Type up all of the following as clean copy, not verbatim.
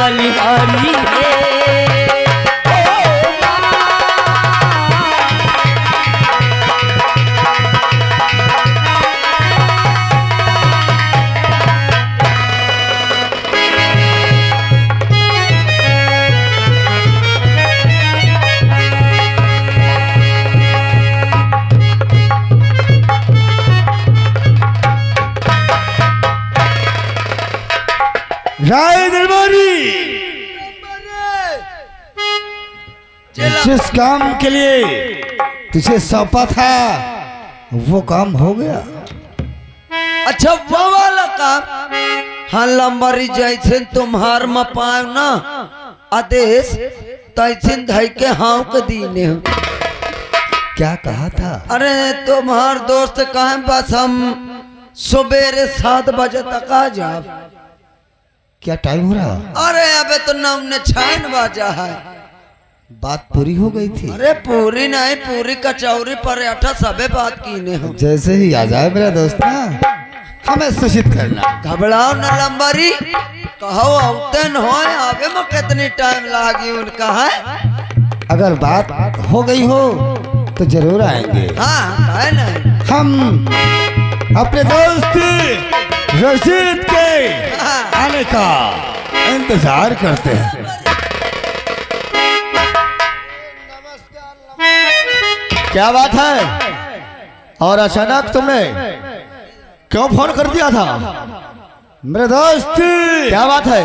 बलिहारी है। राय दरबारी, जिस काम के लिए तुझे सौंपा था वो काम हो गया। अच्छा वो वाला काम? हाँ लंबरी जैसे तुम्हार में पाए ना आदेश तैसे धई के हाँ के दीने हो। क्या कहा था? अरे तुम्हार दोस्त कहे बस हम सुबेरे 7 बजे तक आ जाओ। क्या टाइम हो रहा? अरे अबे तो 9:06 बजा है। बात पूरी हो गई थी? अरे पूरी नहीं, पूरी कचौरी पराठा सबे बात कीने हो। जैसे ही आ जाए मेरा दोस्त ना हमें सूचित करना। घबराओ न लंबरी, कहो औते न हो आवे में कितनी टाइम लागी उनका है। अगर बात हो गई हो तो जरूर आएंगे। हाँ है नहीं। हम अपने दोस्त रशीद के आने का इंतजार करते हैं। क्या बात है? और अचानक तुमने क्यों फोन कर दिया था? मेरे दोस्त क्या बात है?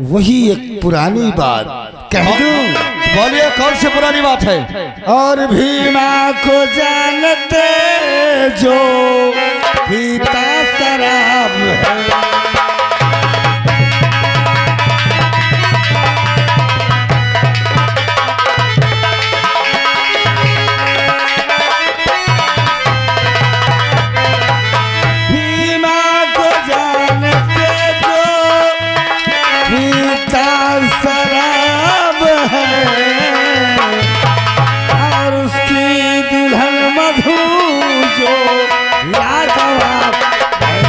वही एक पुरानी बात कह दूं? बोलिए कौन सी पुरानी बात है? और भीमा को जानते जो पीता शराब है। भीमा को जानते जो पीता शराब है और उसकी दुल्हन मधु जो लाजवाब है।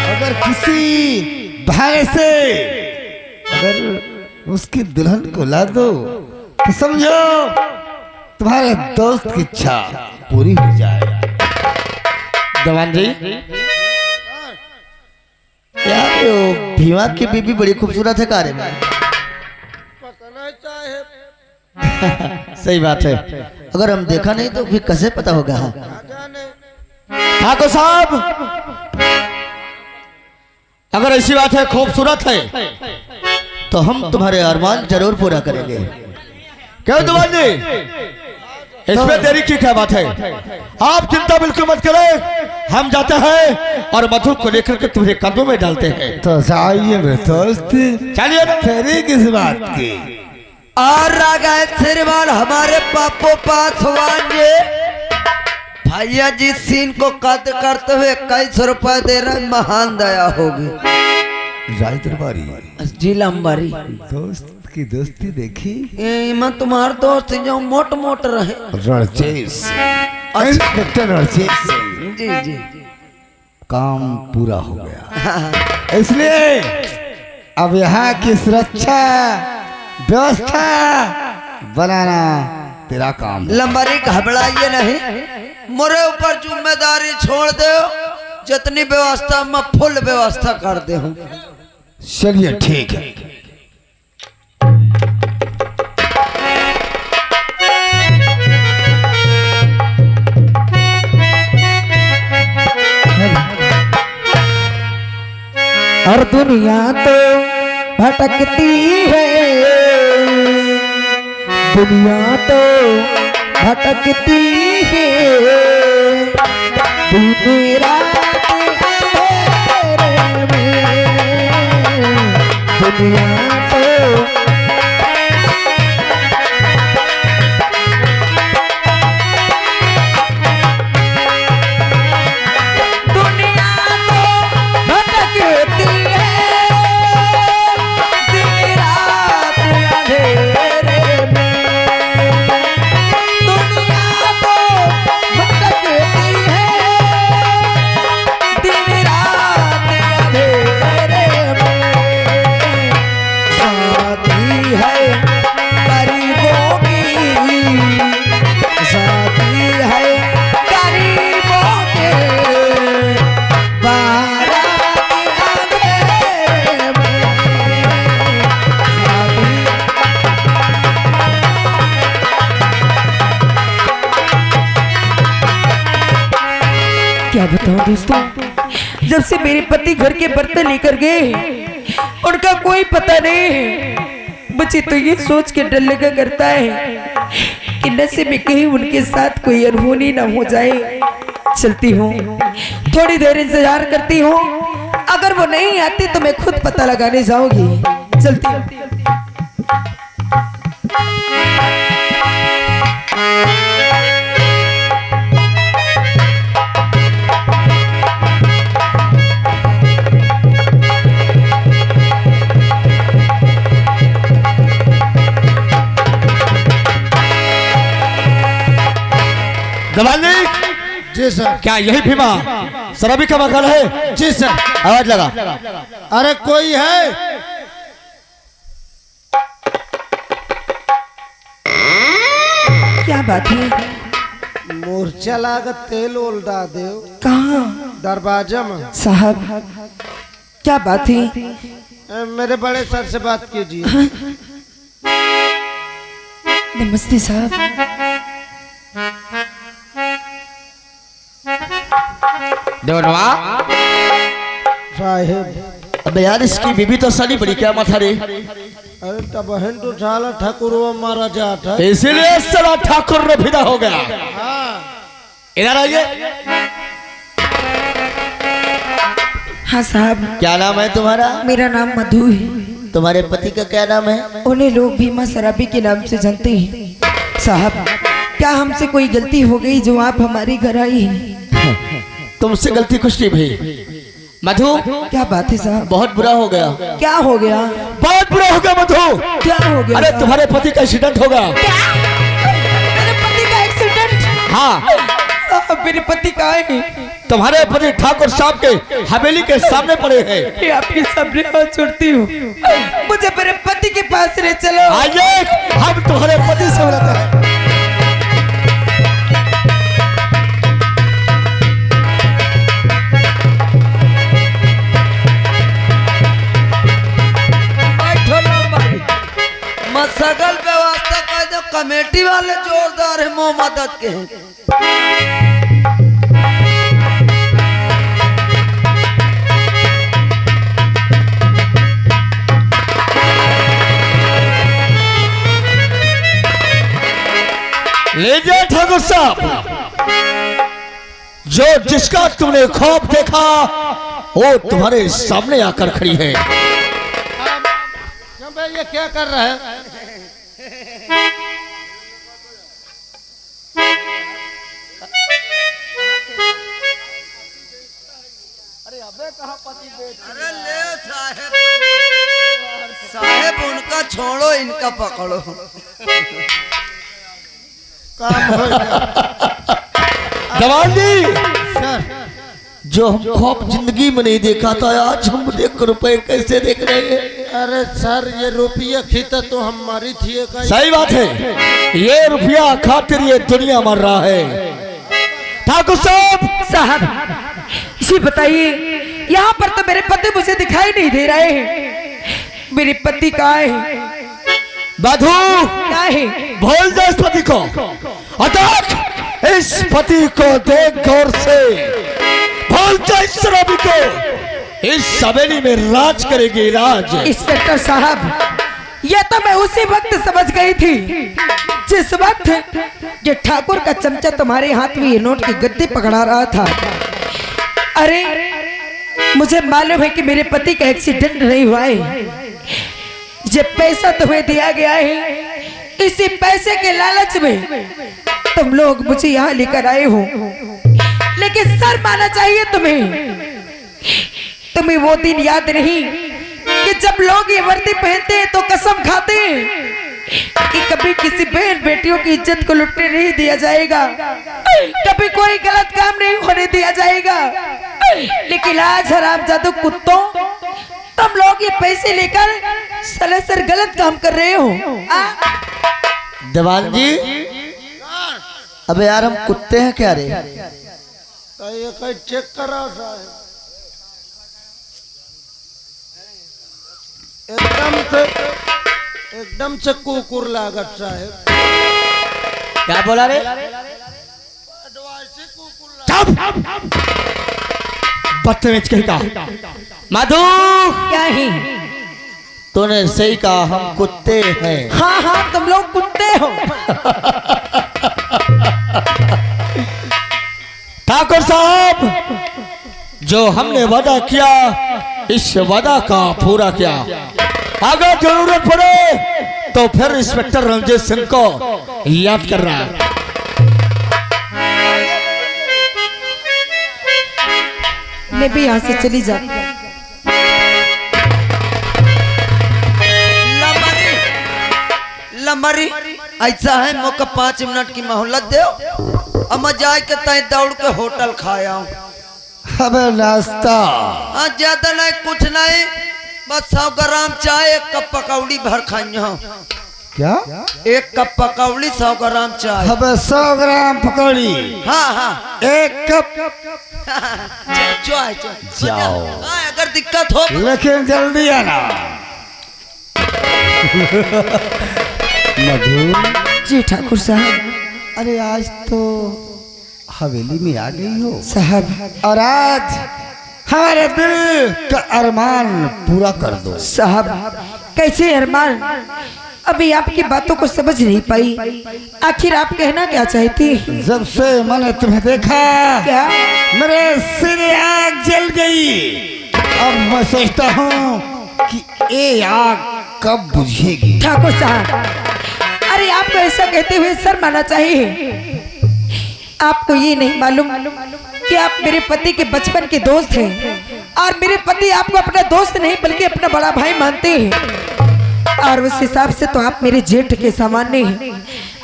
अगर किसी भाई से अगर उसकी दुल्हन को ला दो तो समझो तुम्हारे दोस्त की इच्छा पूरी हो जाए। जवान जी, यार वो भीमा की बीबी बड़ी खूबसूरत है कारे में। सही बात है, अगर हम देखा नहीं तो फिर कैसे पता होगा? ठाकुर साहब, अगर ऐसी बात है खूबसूरत है तो हम तुम्हारे अरमान जरूर पूरा करेंगे। क्यों जवान जी, इसमें देरी की क्या बात है? आप चिंता बिल्कुल मत करें, हम जाते हैं और मधु को लेकर के तुम्हारे कदमों में डालते हैं। तो जाइए मेरे दोस्त, चलिए। तेरी किस बात की? और रागा श्रीमान हमारे पापो पासवान जी भैया जी सीन को कद करते हुए 21 रुपए दे रहे, महान दया होगी। राय दरबारी जी लंबरी, दोस्त की दोस्ती देखी? मैं तुम्हार दोस्त जो मोट मोट रहे। रणजेश, इंस्पेक्टर रणजेश सिंह। जी जी काम पूरा हो गया, इसलिए अब यहाँ की सुरक्षा व्यवस्था बनाना तेरा काम। लंबरी घबराइए नहीं, मेरे ऊपर जिम्मेदारी छोड़ दो, जितनी व्यवस्था मैं फुल व्यवस्था कर दे हूँ। चलिए ठीक है। और दुनिया तो भटकती है, दुनिया तो भटकती है, तू मेरा अंधेरे में, दुनिया तो दिन रात अंधेरे में जब से मेरे पति घर के बर्तन लेकर गए उनका कोई पता नहीं है। मुझे तो ये सोच के डर लगा करता है कि नशे में कहीं उनके साथ कोई अनहोनी ना हो जाए। चलती हूँ, थोड़ी देर इंतजार करती हूँ, अगर वो नहीं आती तो मैं खुद पता लगाने जाऊंगी। चलती हूँ। दवाली जी सर। क्या यही भीमा शराबी का मकान है? जी सर। आवाज लगा। अरे कोई है? क्या बात है? मूर्छा लागत तेल उल्टा दे कहाँ दरवाजा में। साहब क्या बात है? मेरे बड़े सर से बात कीजिए। नमस्ते साहब। साहेब अबे यार इसकी बीबी तो साली बड़ी क्या माथा रे। अरे तब बहन तो साला ठाकुर वो मारा जाता है। इसीलिए साला ठाकुर रो फिदा हो गया। इधर आइए। हाँ साहब। क्या नाम है तुम्हारा? मेरा नाम मधु है। तुम्हारे पति का क्या नाम है? उन्हें लोग भीमा शराबी के नाम से जानते हैं। साहब क्या हमसे कोई गलती हो गई जो आप हमारे घर आई हैं? तुमसे गलती कुछ नहीं भाई। मधु क्या बात है साहब? बहुत बुरा हो गया। क्या हो गया? बहुत बुरा हो गया मधु। क्या हो गया? अरे तुम्हारे पति का एक्सीडेंट होगा। मेरे पति का एक्सीडेंट? हाँ साहब मेरे पति का है। तुम्हारे पति ठाकुर साहब के हवेली के सामने पड़े हैं। ये आपके सामने हाथ छोड़ती हूँ, मुझे मेरे पति के पास ले चलो। आइए हम तुम्हारे पति से मिलते हैं। सगल व्यवस्था कर दो, कमेटी वाले जोरदार है, मोह मदद के हैं। लीजिए ठाकुर साहब, जो जिसका तुमने खौफ देखा वो तुम्हारे सामने आकर खड़ी है। ये क्या कर रहा है? अरे ले साहेब, साहेब उनका छोड़ो इनका पकड़ो। काम हो गया। जवान जी सर जो हम खौफ जिंदगी में नहीं देखा था आज हम देख रुपए कैसे देख रहे हैं। अरे सर ये रुपया खींचा तो हमारी थी। सही बात है, ये रुपया खातिर ये दुनिया मर रहा है। ठाकुर साहब जी बताइए, यहाँ पर तो मेरे पति मुझे दिखाई नहीं दे रहे हैं। मेरे पति कहाँ है? मधु क्या है? भूल जा इस पति को। अटक इस पति को देख गौर से। भूल जा इस शराबी को। इस हवेली में राज करेगी राज। इंस्पेक्टर साहब ये तो मैं उसी वक्त समझ गई थी जिस वक्त ये ठाकुर का चमचा तुम्हारे हाथ में ये नोट की गद्दी पकड़ा रहा था। अरे मुझे मालूम है कि मेरे पति का एक्सीडेंट नहीं हुआ है। ये पैसा तुम्हें दिया गया है, इसी पैसे के लालच में तुम लोग मुझे यहाँ लेकर आए हो। लेकिन सर माना चाहिए तुम्हें वो दिन याद नहीं कि जब लोग ये वर्दी पहनते हैं तो कसम खाते हैं कि कभी किसी बहन बेटियों की इज्जत को लुटने नहीं दिया जाएगा, कभी कोई गलत काम नहीं होने दिया जाएगा। लेकिन आज हरामजादू कुत्तों, तुम लोग ये पैसे लेकर सरासर गलत काम कर रहे हो। देवान जी अबे यार हम कुत्ते हैं क्या रे? ये कहीं चेक कराओ साहब। एकदम से कुकुर लागत साहब। क्या बोला रे? बदतमीज कहीं का। मधु, क्या ही? तूने सही कहा, हम कुत्ते हैं। हाँ हाँ, तुम लोग कुत्ते हो। ठाकुर साहब, जो हमने वादा किया इस वादा का पूरा किया। अगर जरूरत पड़े तो फिर इंस्पेक्टर रंजीत सिंह को याद कर रहा है। मैं भी यहाँ से चली जाती। लमरी ऐसा है, मौका 5 मिनट की मोहलत दो। अब जाए के तय दौड़ के होटल खाया हूँ। अबे नाश्ता हाँ, ज्यादा नहीं, कुछ नहीं, बस 100 ग्राम चाय, 1 कप पकौड़ी भर खाई हूँ। क्या? 1 कप पकौड़ी, 100 ग्राम चाय। अबे 100 ग्राम पकौड़ी, हाँ हाँ, 1 कप। चाय। जाओ। हाँ, अगर दिक्कत हो लेकिन जल्दी आना। मधु। जी ठाकुर साहब। अरे आज तो हवेली में आ गई हो साहब, और आज हमारे दिल का अरमान पूरा कर दो। साहब कैसे अरमान? अभी आपकी बातों को समझ नहीं पाई। आखिर आप कहना क्या चाहती? जब से मैंने तुम्हें देखा, क्या? मेरे सिर आग जल गई। अब मैं सोचता हूँ कि ये आग कब बुझेगी। ठाकुर साहब, अरे आपको ऐसा कहते हुए शर्माना चाहिए। आपको ये नहीं मालूम कि आप मेरे पति के बचपन के दोस्त हैं, और मेरे पति आपको अपना दोस्त नहीं बल्कि अपना बड़ा भाई मानते हैं, और उस हिसाब से तो आप मेरे जेठ के सामान्य हैं।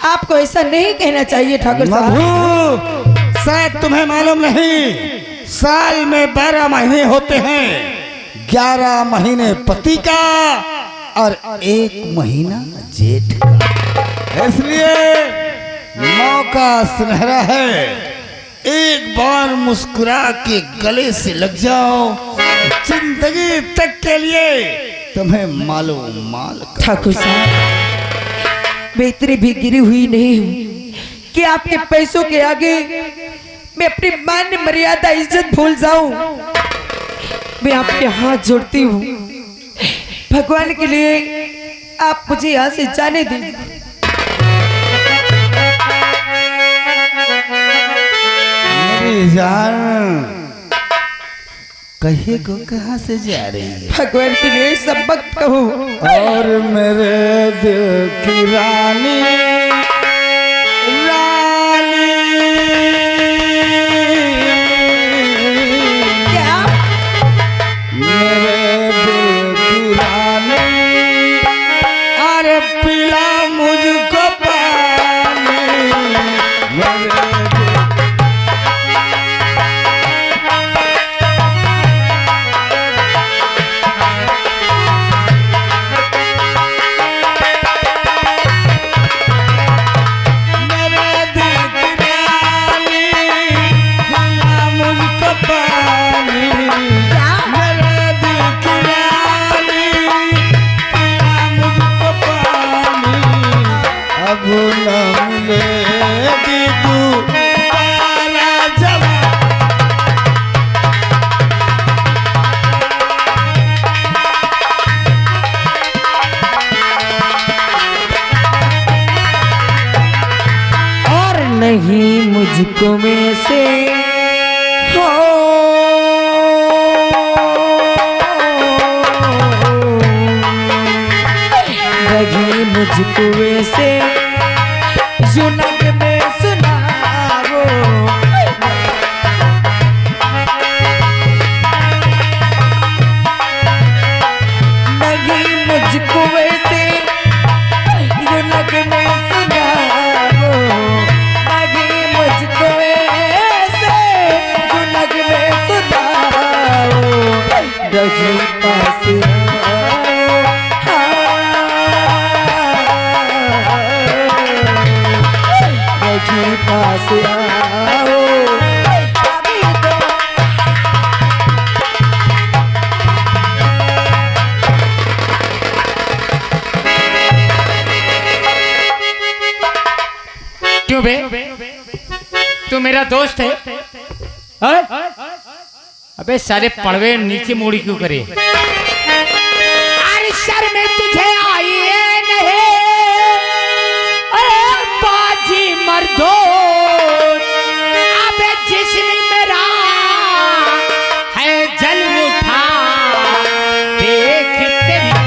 आपको ऐसा नहीं कहना चाहिए ठाकुर साहब। मधु, शायद तुम्हें मालूम नहीं, साल में 12 महीने होते हैं। 11 महीने पति का और 1 महीना जेठ का। इसलिए मौका सुनहरा है, एक बार मुस्कुरा के गले से लग जाओ, जिंदगी तक के लिए तुम्हें मालो माल। ठाकुर साहब, मैं इतनी भी गिरी हुई नहीं हूँ कि आपके पैसों के आगे मैं अपनी मान मर्यादा इज्जत भूल जाऊं। मैं आपके हाथ जोड़ती हूँ, भगवान के लिए आप मुझे यहाँ से जाने दीजिए। मेरी जान, कहे को कहाँ से जा रही है? भगवान के लिए सब वक्त कहूँ। और मेरे दिल की रानी, रानी। क्या? मेरे दिल की रानी, अरे पिला मुझको पानी। मेरे दिल नहीं मुझको में से हो, नहीं मुझको में से जुनक में सुनाओ। नहीं मुझको में से जुनक में सुनाओ। मुझको ऐसे जुनक में सुनाओ। रही पास रही पास आओ। क्यों बे, तू मेरा दोस्त है? अबे सारे पड़वे नीचे मोड़ी क्यों करे? अरे सर में तुझे आई है नहीं, अरे बाजी मर्दो, अबे जिस्म मेरा है जल उठा, देख तेरी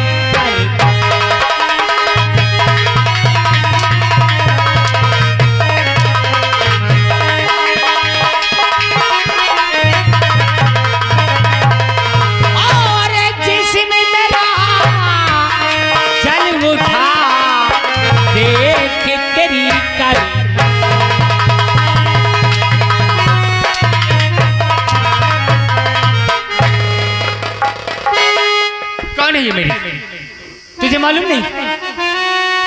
ये मेरी, तुझे मालूम नहीं?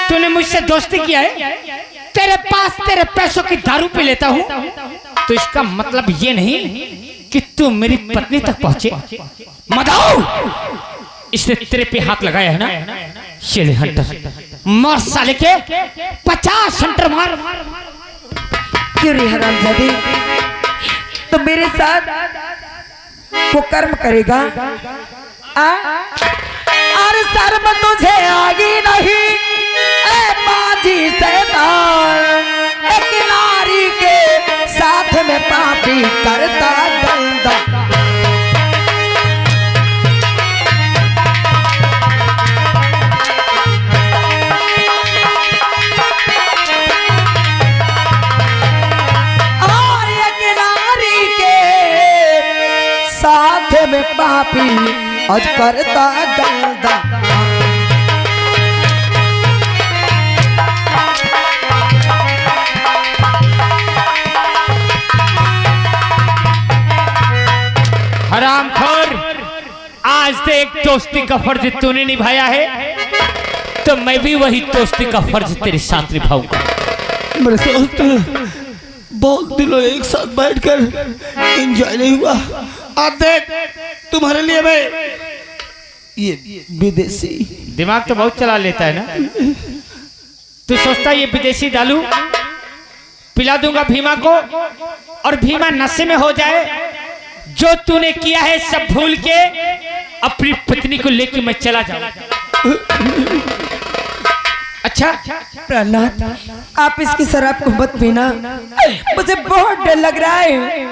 तूने मुझसे दोस्ती किया है, तेरे पास तेरे पैसों की दारू पी लेता हूँ, तो इसका मतलब ये नहीं कि तू मेरी पत्नी तक पहुंचे। मदाऊ, इसने तेरे पे हाथ लगाया है ना, शेर हंटर, मार साले के 50 हंटर मार। क्यों रे हरामजादी, तो मेरे साथ वो कर्म करेगा? और शर्म तुझे आगी नहीं, ए बाजी शैतान, एक नारी के साथ में पापी करता गंदा। और एक नारी के साथ में पापी आज करता गंदा। हरामखोर, आज देख दोस्ती का फर्ज तूने निभाया है, तो मैं भी वही दोस्ती का फर्ज तेरे साथ निभाऊंगा। मेरे दोस्त, बहुत दिनों एक साथ बैठकर एंजॉय नहीं हुआ। आज देख तुम्हारे लिए मैं ये विदेशी दिमाग तो बहुत चला लेता है ना। तू सोचता ये विदेशी दारू पिला दूंगा भीमा को और भीमा नशे में हो जाए। जो तूने किया है सब भूल के अपनी पत्नी को लेके मैं चला जाऊं। अच्छा प्रहलाद, आप इसकी शराब को मत पीना, मुझे बहुत डर लग रहा है।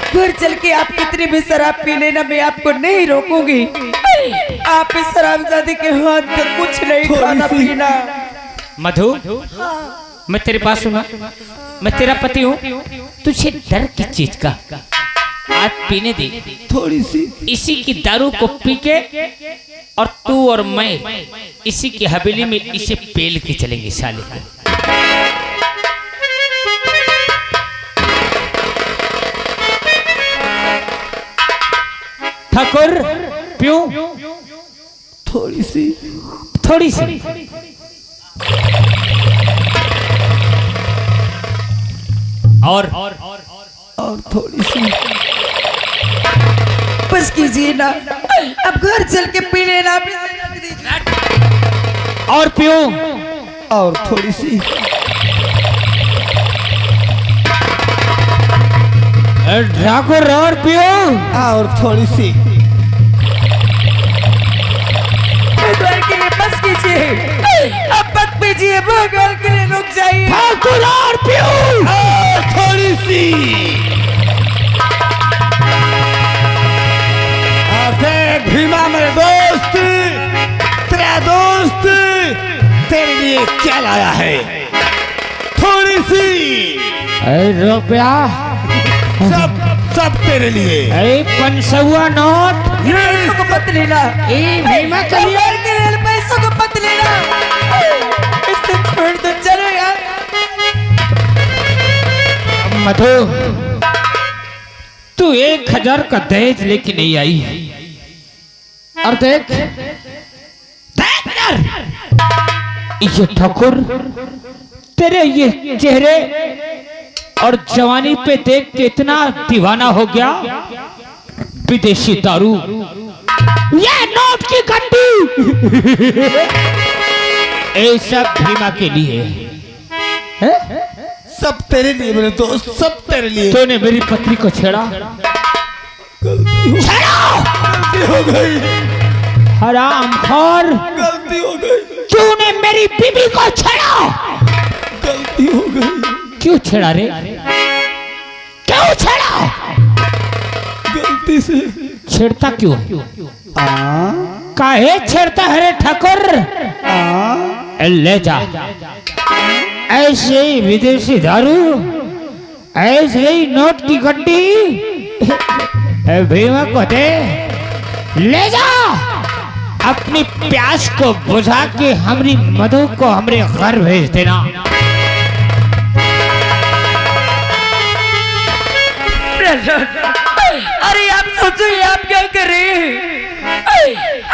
घर चल के आप कितनी भी शराब पी लेना, मैं आपको नहीं रोकूंगी। आप इस शराबजादी के हाथ का कुछ नहीं खाना पीना। मधु, मैं तेरे पास हूँ ना, मैं तेरा पति हूँ, तुझे डर किस चीज का? आज पीने दे थोड़ी सी, इसी की दारू को पी के, और तू और मैं इसी की हवेली में इसे पेल के चलेंगे साले को। ठाकुर पियो थोड़ी सी, थोड़ी सी। और थोड़ी सी बस कीजिए ना, अब घर चल के पी लेना। और पियो, और थोड़ी सी, ठाकुर और पियो, और थोड़ी सी। घर के लिए बस कीजिए, अब मत पीजिए, घर के लिए रुक जाइए। ठाकुर और पियो, और थोड़ी सी। भीमा मेरे दोस्त, तेरा दोस्त तेरे लिए क्या लाया है? थोड़ी सी रुपया सब तेरे लिए। 500 नोट, पैसों को मत लेना, भीमा के लिए घर के लिए पैसों को मत लेना, इसे छोड़ दो, चलो यार। मधु, तू 1000 का दहेज लेके नहीं आई, और देख ये ठाकुर तेरे ये चेहरे और जवानी पे देख के इतना दीवाना हो गया। विदेशी दारू, ये नोट की गड्डी, ये सब भीमा के लिए है? सब तेरे लिए मेरे दोस्त, सब तेरे लिए। तूने मेरी पत्नी को छेड़ा, हो गई। हराम खोर, गलती हो गई, तूने मेरी बीबी को छेड़ा। गलती हो गई, क्यों छेड़ा रे? क्यों छेड़ा? गलती से। छेड़ता क्यों? काहे छेड़ता है रे ठाकुर? ले जा, ऐसे ही विदेशी दारू, ऐसे ही नोट की गड्डी भीमा को दे, ले जा। अपनी प्यास को बुझा के हमारी मधु को हमरे घर भेज देना। अरे आप सोचो, ये आप क्या कर रहे हैं?